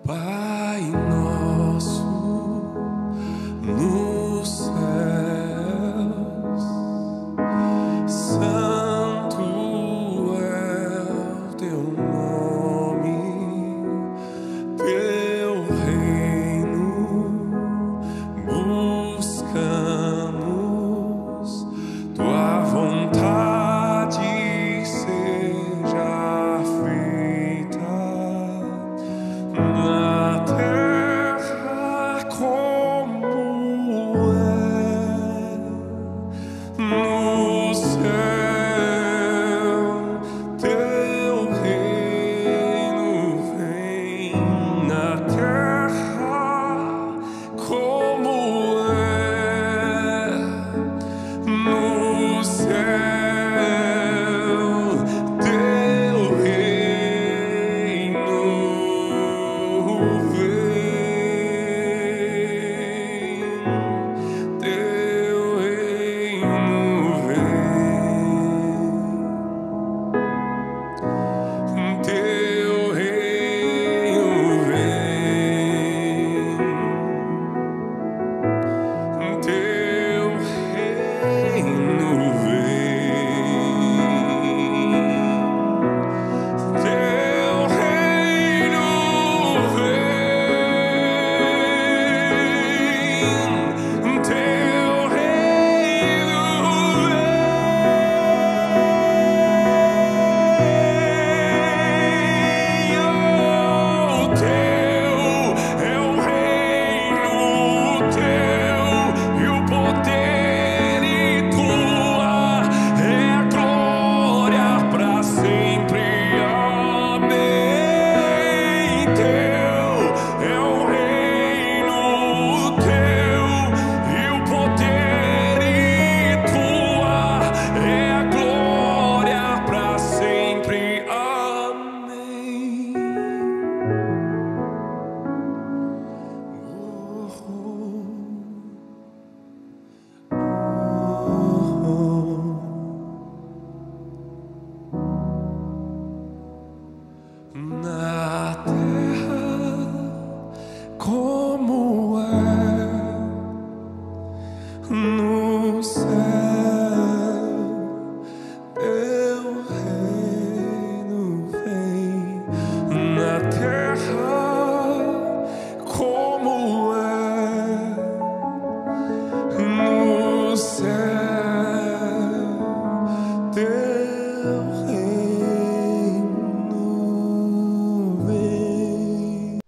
Pai nosso nos céus, santo é o teu nome, teu reino buscamos, tua vontade seja feita na terra como é no céu. Teu reino vem na terra como é no céu. Teu reino na terra como é no céu. Teu reino vem na terra como é no céu. Teu reino vem.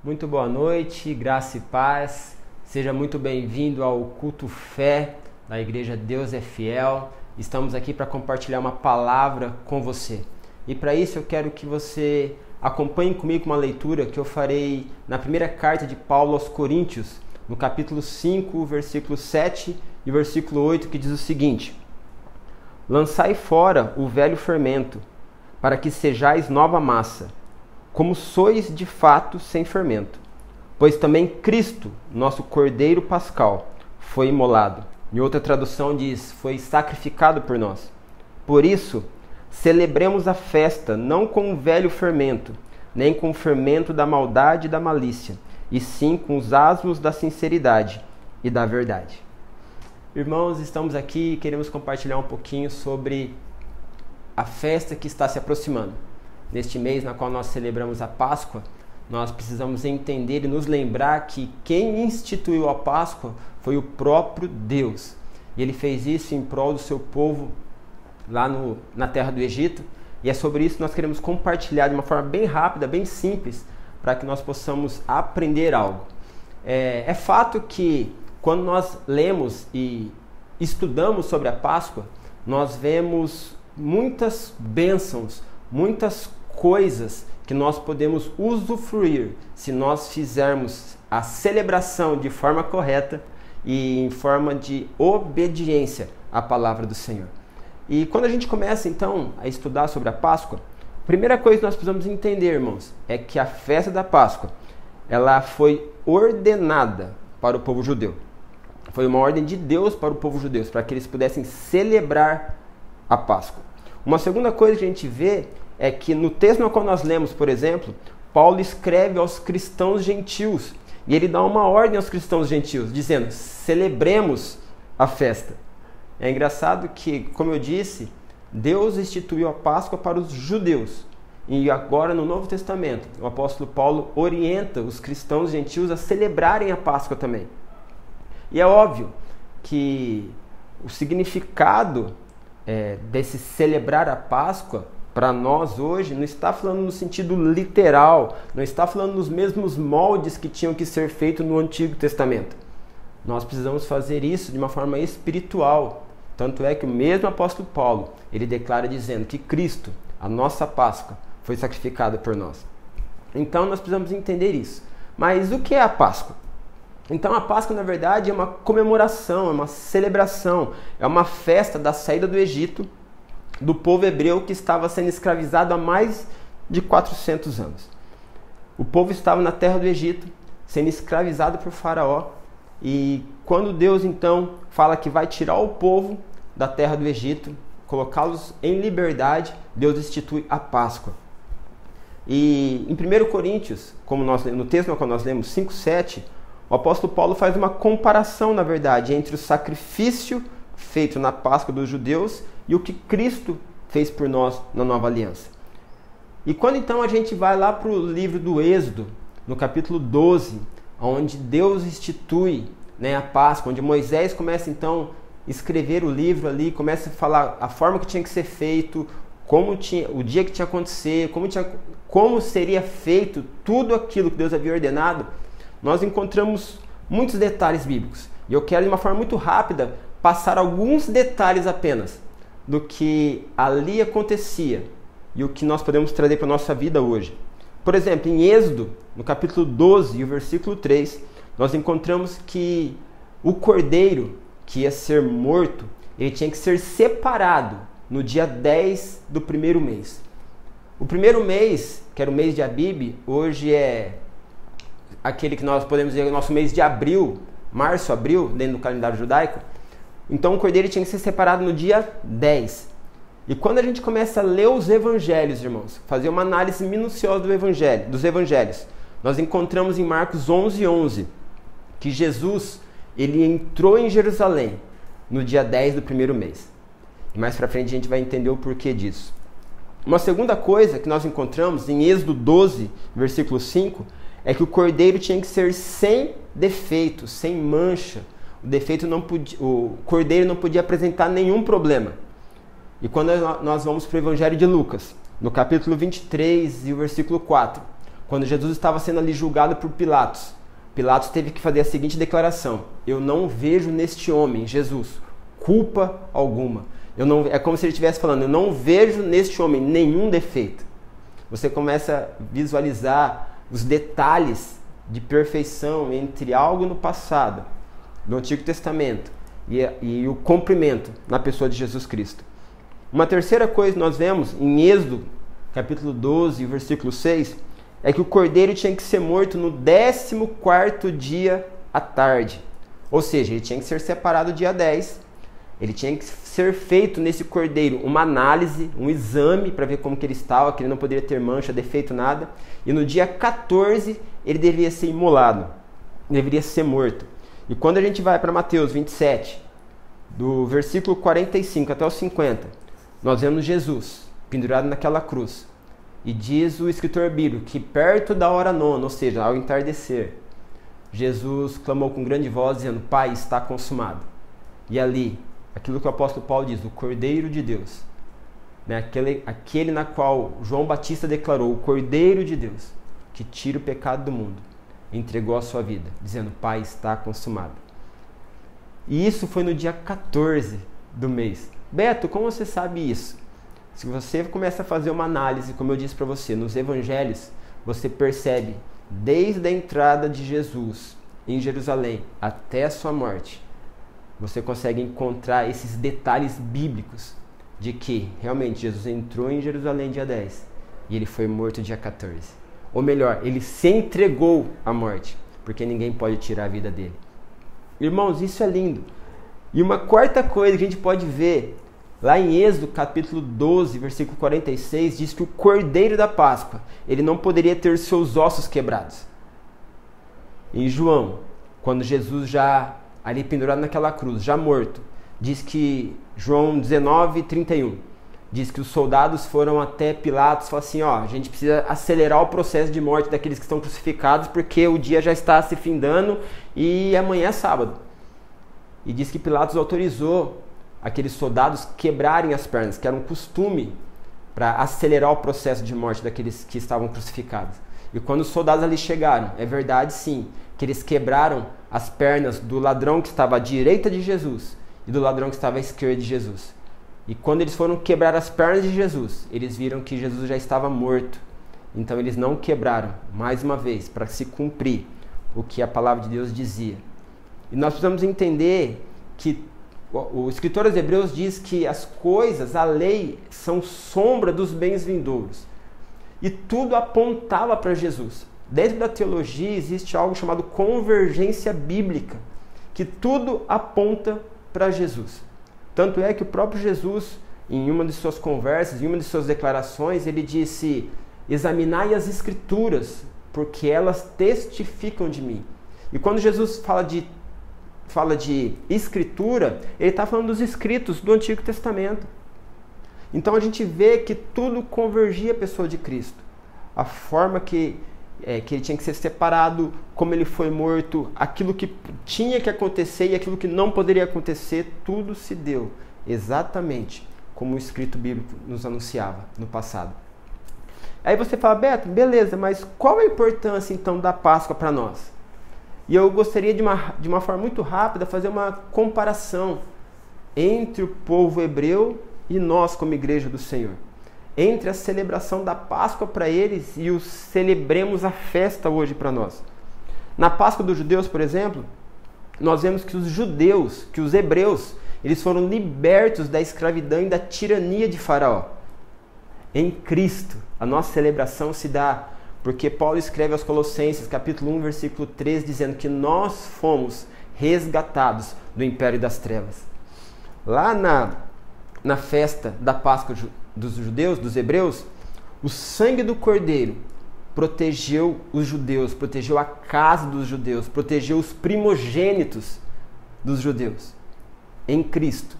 Muito boa noite, graça e paz. Seja muito bem-vindo ao Culto Fé da Igreja Deus é Fiel. Estamos aqui para compartilhar uma palavra com você. E para isso eu quero que você acompanhe comigo uma leitura que eu farei na primeira carta de Paulo aos Coríntios, no capítulo 5, versículo 7 e versículo 8, que diz o seguinte: lançai fora o velho fermento, para que sejais nova massa, como sois de fato sem fermento. Pois também Cristo, nosso Cordeiro Pascal, foi imolado. Em outra tradução diz, foi sacrificado por nós. Por isso, celebremos a festa não com o velho fermento, nem com o fermento da maldade e da malícia, e sim com os asmos da sinceridade e da verdade. Irmãos, estamos aqui e queremos compartilhar um pouquinho sobre a festa que está se aproximando. Neste mês na qual nós celebramos a Páscoa, nós precisamos entender e nos lembrar que quem instituiu a Páscoa foi o próprio Deus. E Ele fez isso em prol do seu povo lá na terra do Egito. E é sobre isso que nós queremos compartilhar de uma forma bem rápida, bem simples, para que nós possamos aprender algo. É fato que quando nós lemos e estudamos sobre a Páscoa, nós vemos muitas bênçãos, muitas coisas que nós podemos usufruir se nós fizermos a celebração de forma correta e em forma de obediência à palavra do Senhor. E quando a gente começa então a estudar sobre a Páscoa, a primeira coisa que nós precisamos entender, irmãos, é que a festa da Páscoa, ela foi ordenada para o povo judeu. Foi uma ordem de Deus para o povo judeu, para que eles pudessem celebrar a Páscoa. Uma segunda coisa que a gente vê é que no texto no qual nós lemos, por exemplo, Paulo escreve aos cristãos gentios. E ele dá uma ordem aos cristãos gentios, dizendo: celebremos a festa. É engraçado que, como eu disse, Deus instituiu a Páscoa para os judeus. E agora, no Novo Testamento, o apóstolo Paulo orienta os cristãos gentios a celebrarem a Páscoa também. E é óbvio que o significado desse celebrar a Páscoa, para nós hoje, não está falando no sentido literal, não está falando nos mesmos moldes que tinham que ser feitos no Antigo Testamento. Nós precisamos fazer isso de uma forma espiritual. Tanto é que o mesmo apóstolo Paulo, ele declara dizendo que Cristo, a nossa Páscoa, foi sacrificado por nós. Então nós precisamos entender isso. Mas o que é a Páscoa? Então a Páscoa, na verdade, é uma comemoração, é uma celebração, é uma festa da saída do Egito, do povo hebreu que estava sendo escravizado há mais de 400 anos. O povo estava na terra do Egito, sendo escravizado por Faraó, e quando Deus então fala que vai tirar o povo da terra do Egito, colocá-los em liberdade, Deus institui a Páscoa. E em 1 Coríntios, no texto no qual nós lemos 5:7, o apóstolo Paulo faz uma comparação, na verdade, entre o sacrifício feito na Páscoa dos judeus e o que Cristo fez por nós na Nova Aliança. E quando então a gente vai lá para o livro do Êxodo, no capítulo 12, onde Deus institui, a Páscoa, onde Moisés começa então a escrever o livro ali, começa a falar a forma que tinha que ser feito, o dia que tinha que acontecer, como seria feito tudo aquilo que Deus havia ordenado, nós encontramos muitos detalhes bíblicos. E eu quero, de uma forma muito rápida, passar alguns detalhes apenas do que ali acontecia e o que nós podemos trazer para a nossa vida hoje. Por exemplo, em Êxodo, no capítulo 12 e o versículo 3, nós encontramos que o cordeiro que ia ser morto, ele tinha que ser separado no dia 10 do primeiro mês. O primeiro mês, que era o mês de Abib, hoje é aquele que nós podemos dizer o nosso mês de abril, março, abril, dentro do calendário judaico. Então o cordeiro tinha que ser separado no dia 10. E quando a gente começa a ler os evangelhos, irmãos, fazer uma análise minuciosa dos evangelhos, nós encontramos em Marcos 11:11 que Jesus, ele entrou em Jerusalém no dia 10 do primeiro mês. E mais pra frente a gente vai entender o porquê disso. Uma segunda coisa que nós encontramos em Êxodo 12, versículo 5, é que o cordeiro tinha que ser sem defeito, sem mancha. O cordeiro não podia apresentar nenhum problema. E quando nós vamos para o Evangelho de Lucas, no capítulo 23 e o versículo 4, quando Jesus estava sendo ali julgado por Pilatos, Pilatos teve que fazer a seguinte declaração: eu não vejo neste homem, Jesus, culpa alguma. É como se ele estivesse falando: eu não vejo neste homem nenhum defeito. Você começa a visualizar os detalhes de perfeição entre algo no passado, do Antigo Testamento, e o cumprimento na pessoa de Jesus Cristo. Uma terceira coisa que nós vemos em Êxodo, capítulo 12, versículo 6, é que o cordeiro tinha que ser morto no 14º dia à tarde. Ou seja, ele tinha que ser separado dia 10. Ele tinha que ser feito nesse cordeiro uma análise, um exame para ver como que ele estava, que ele não poderia ter mancha, defeito, nada. E no dia 14 ele deveria ser imolado, deveria ser morto. E quando a gente vai para Mateus 27, do versículo 45 até o 50, nós vemos Jesus pendurado naquela cruz. E diz o escritor bíblico que perto da hora nona, ou seja, ao entardecer, Jesus clamou com grande voz dizendo: Pai, está consumado. E ali, aquilo que o apóstolo Paulo diz, o Cordeiro de Deus, aquele na qual João Batista declarou, o Cordeiro de Deus, que tira o pecado do mundo, entregou a sua vida, dizendo: Pai, está consumado. E isso foi no dia 14 do mês. Beto, como você sabe isso? Se você começa a fazer uma análise, como eu disse para você, nos evangelhos, você percebe, desde a entrada de Jesus em Jerusalém até a sua morte, você consegue encontrar esses detalhes bíblicos de que realmente Jesus entrou em Jerusalém dia 10 e ele foi morto dia 14. Ou melhor, ele se entregou à morte, porque ninguém pode tirar a vida dele. Irmãos, isso é lindo. E uma quarta coisa que a gente pode ver Lá em Êxodo, capítulo 12, versículo 46, diz que o cordeiro da Páscoa, ele não poderia ter seus ossos quebrados. Em João, quando Jesus já ali pendurado naquela cruz, já morto, diz que, João 19, 31, diz que os soldados foram até Pilatos e falaram assim, a gente precisa acelerar o processo de morte daqueles que estão crucificados, porque o dia já está se findando e amanhã é sábado. E diz que Pilatos autorizou aqueles soldados quebrarem as pernas, que era um costume para acelerar o processo de morte daqueles que estavam crucificados. E quando os soldados ali chegaram, é verdade sim, que eles quebraram as pernas do ladrão que estava à direita de Jesus e do ladrão que estava à esquerda de Jesus. E quando eles foram quebrar as pernas de Jesus, eles viram que Jesus já estava morto. Então eles não quebraram, mais uma vez, para se cumprir o que a palavra de Deus dizia. E nós precisamos entender que o escritor aos Hebreus diz que as coisas, a lei, são sombra dos bens vindouros. E tudo apontava para Jesus. Dentro da teologia existe algo chamado convergência bíblica, que tudo aponta para Jesus. Tanto é que o próprio Jesus, em uma de suas conversas, em uma de suas declarações, ele disse, examinai as escrituras, porque elas testificam de mim. E quando Jesus fala de escritura, ele está falando dos escritos do Antigo Testamento. Então a gente vê que tudo convergia à pessoa de Cristo. A forma que ele tinha que ser separado, como ele foi morto, aquilo que tinha que acontecer e aquilo que não poderia acontecer, tudo se deu exatamente como o escrito bíblico nos anunciava no passado. Aí você fala, Beto, beleza, mas qual a importância então da Páscoa para nós? E eu gostaria de uma forma muito rápida fazer uma comparação entre o povo hebreu e nós como igreja do Senhor. Entre a celebração da Páscoa para eles e o celebremos a festa hoje para nós. Na Páscoa dos judeus, por exemplo, nós vemos que os hebreus, eles foram libertos da escravidão e da tirania de Faraó. Em Cristo, a nossa celebração se dá porque Paulo escreve aos Colossenses, capítulo 1, versículo 3, dizendo que nós fomos resgatados do império das trevas. Lá na festa da Páscoa dos judeus, dos hebreus, o sangue do cordeiro protegeu os judeus, protegeu a casa dos judeus, protegeu os primogênitos dos judeus. Em Cristo,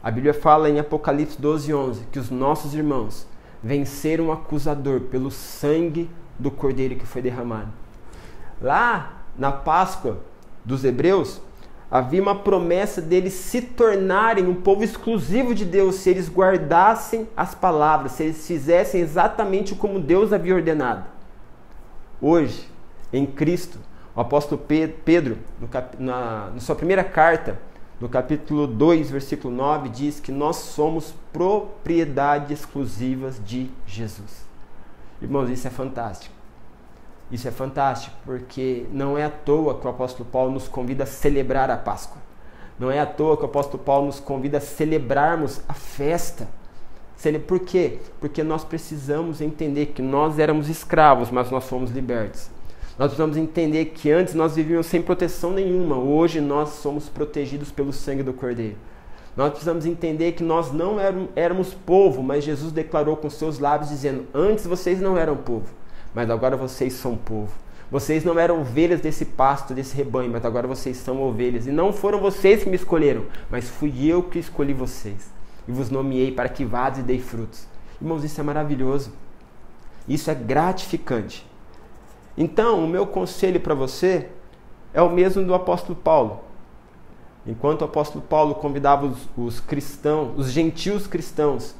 a Bíblia fala em Apocalipse 12, 11, que os nossos irmãos venceram o acusador pelo sangue do cordeiro que foi derramado. Lá na Páscoa dos hebreus, havia uma promessa deles se tornarem um povo exclusivo de Deus se eles guardassem as palavras, se eles fizessem exatamente como Deus havia ordenado. Hoje, em Cristo, o apóstolo Pedro, na sua primeira carta, no capítulo 2, versículo 9, diz que nós somos propriedade exclusiva de Jesus. Irmãos, isso é fantástico. Isso é fantástico porque não é à toa que o apóstolo Paulo nos convida a celebrar a Páscoa. Não é à toa que o apóstolo Paulo nos convida a celebrarmos a festa. Por quê? Porque nós precisamos entender que nós éramos escravos, mas nós fomos libertos. Nós precisamos entender que antes nós vivíamos sem proteção nenhuma. Hoje nós somos protegidos pelo sangue do Cordeiro. Nós precisamos entender que nós não éramos povo, mas Jesus declarou com seus lábios dizendo, antes vocês não eram povo, mas agora vocês são povo. Vocês não eram ovelhas desse pasto, desse rebanho, mas agora vocês são ovelhas. E não foram vocês que me escolheram, mas fui eu que escolhi vocês. E vos nomeei para que vades e dei frutos. Irmãos, isso é maravilhoso. Isso é gratificante. Então, o meu conselho para você é o mesmo do apóstolo Paulo. Enquanto o apóstolo Paulo convidava os cristãos, os gentios cristãos,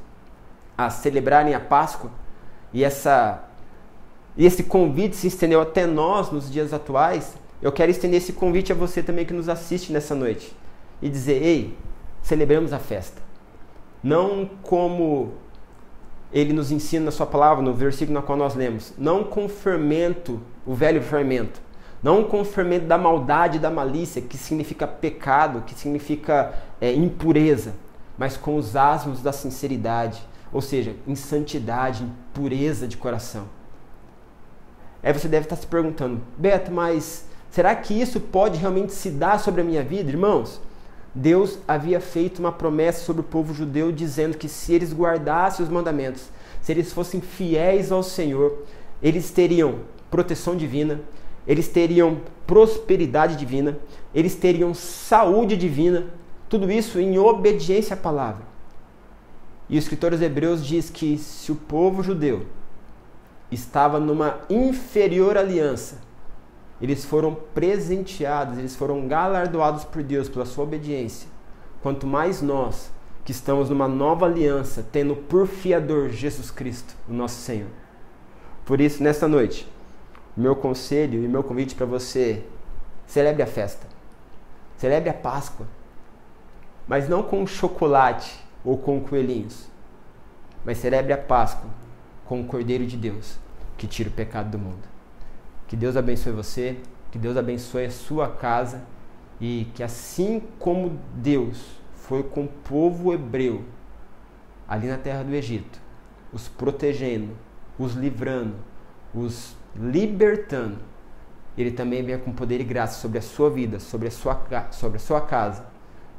a celebrarem a Páscoa, e esse convite se estendeu até nós nos dias atuais, eu quero estender esse convite a você também que nos assiste nessa noite. E dizer, ei, celebremos a festa. Não como ele nos ensina na sua palavra, no versículo na qual nós lemos. Não com fermento, o velho fermento. Não com o fermento da maldade e da malícia, que significa pecado, que significa impureza. Mas com os asmos da sinceridade. Ou seja, em santidade, em pureza de coração. Aí você deve estar se perguntando, Beto, mas será que isso pode realmente se dar sobre a minha vida? Irmãos, Deus havia feito uma promessa sobre o povo judeu, dizendo que se eles guardassem os mandamentos, se eles fossem fiéis ao Senhor, eles teriam proteção divina, eles teriam prosperidade divina, eles teriam saúde divina, tudo isso em obediência à palavra. E o escritor aos Hebreus diz que se o povo judeu estava numa inferior aliança, eles foram presenteados, eles foram galardoados por Deus pela sua obediência. Quanto mais nós, que estamos numa nova aliança, tendo por fiador Jesus Cristo, o nosso Senhor. Por isso, nesta noite, o meu conselho e o meu convite para você, celebre a festa. Celebre a Páscoa. Mas não com chocolate ou com coelhinhos. Mas celebre a Páscoa com o Cordeiro de Deus, que tira o pecado do mundo. Que Deus abençoe você, que Deus abençoe a sua casa e que assim como Deus foi com o povo hebreu ali na terra do Egito, os protegendo, os livrando, os libertando, Ele também venha com poder e graça sobre a sua vida, sobre a sua casa,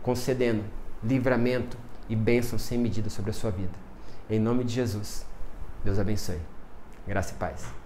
concedendo livramento e bênção sem medida sobre a sua vida. Em nome de Jesus, Deus abençoe. Graça e paz.